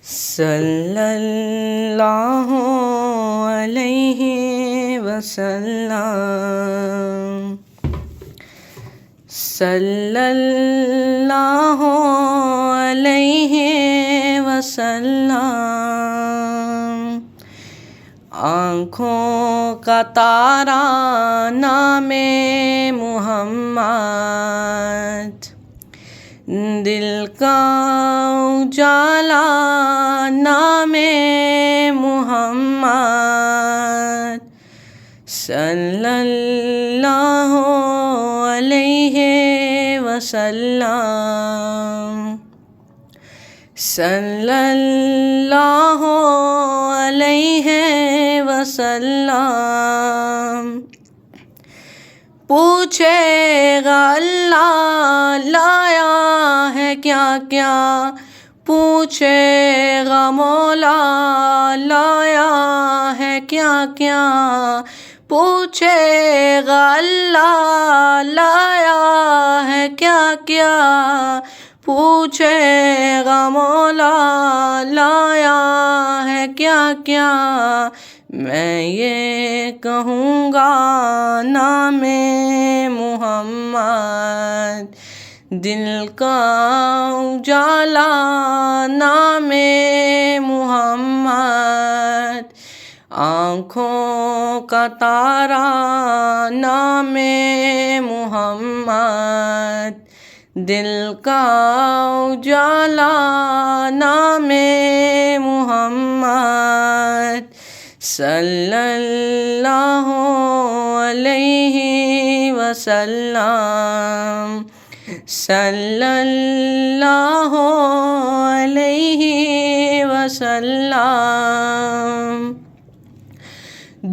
صلی اللہ علیہ وسلم، صلی اللہ علیہ وسلم۔ آنکھوں کا تارا نام محمد، دل کا اجالا نام محمد، صلی اللہ علیہ وسلم، صلی اللہ علیہ وسلم۔ پوچھے گا اللہ لایا ہے کیا کیا، پوچھے گا مولا لایا ہے کیا کیا، پوچھے گا اللہ لایا ہے کیا کیا، پوچھے گا مولا لایا ہے کیا کیا۔ میں یہ کہوں گا نام محمد، دل کا اجالا نام محمد، آنکھوں کا تارا نام محمد، دل کا اجالا نام محمد، صلی اللہ علیہ وسلم، صلی اللہ علیہ وسلم۔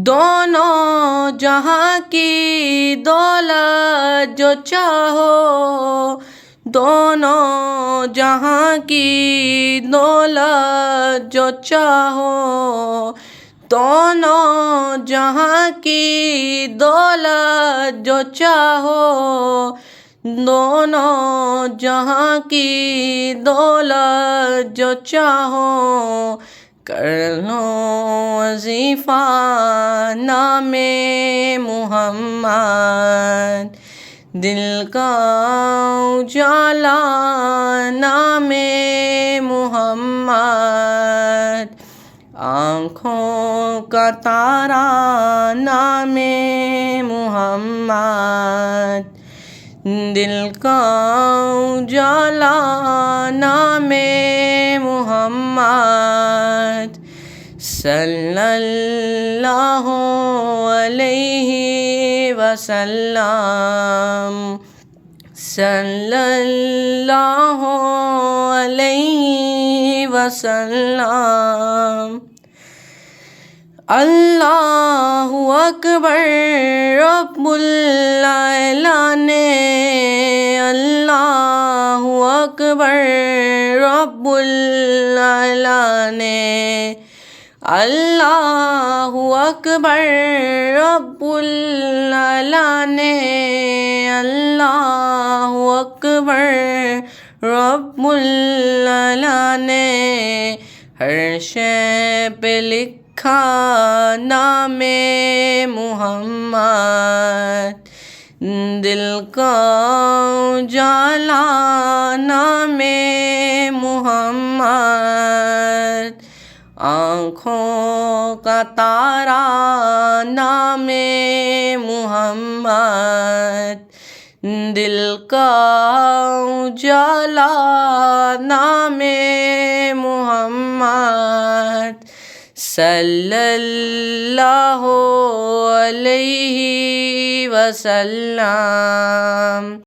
دونوں جہاں کی دولت جو چاہو، دونوں جہاں کی دولت جو چاہو، دونوں جہاں کی دولت جو چاہو، دونوں جہاں کی دولت جو چاہو، کر لو وظیفہ نام محمد، دل کا اجالا نام محمد، آنکھوں کا تارا نام محمد، دل کا اجالا نام محمد، صلی اللہ علیہ وسلم، صلی اللہ علیہ وسلم۔ اللہ اکبر رب العالمین، اللہ اکبر رب العالمین، اللہ اکبر رب العالمین، اللہ اکبر رب العالمین۔ ہر شے پہ لکھا نام محمد، دل کا اجالا نام محمد، آنکھوں کا تارا نام محمد، دل کا اجالا نام محمد، صلی اللہ علیہ وسلم۔